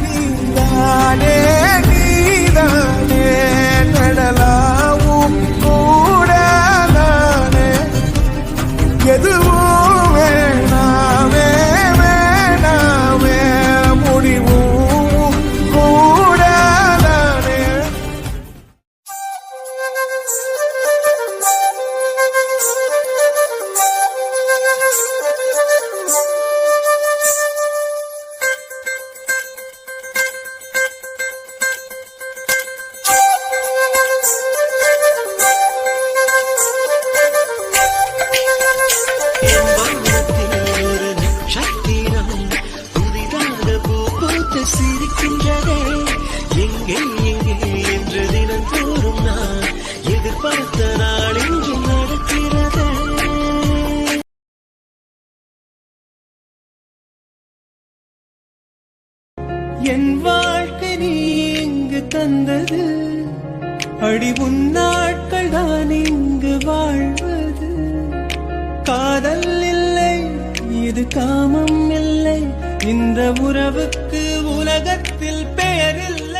நீதானே நீதானே கடலாவும் கூடதானே எதுவும் வேணாமே வேணாமே முடிவும் கூடதானே. சிரிக்கின்றதே எங்கே எங்கே என்று தினந்தோறும் நான் எதிர்பார்த்த நாள் இன்று நடக்கிறது. என் வாழ்க்கை நீ இங்கு தந்தது அடி உன் நாட்கள் தான் இங்கு வாழ்வது. காதல் இல்லை இது காமம் இல்லை இந்த உறவுக்கு உலகத்தில் பெயரில்லை.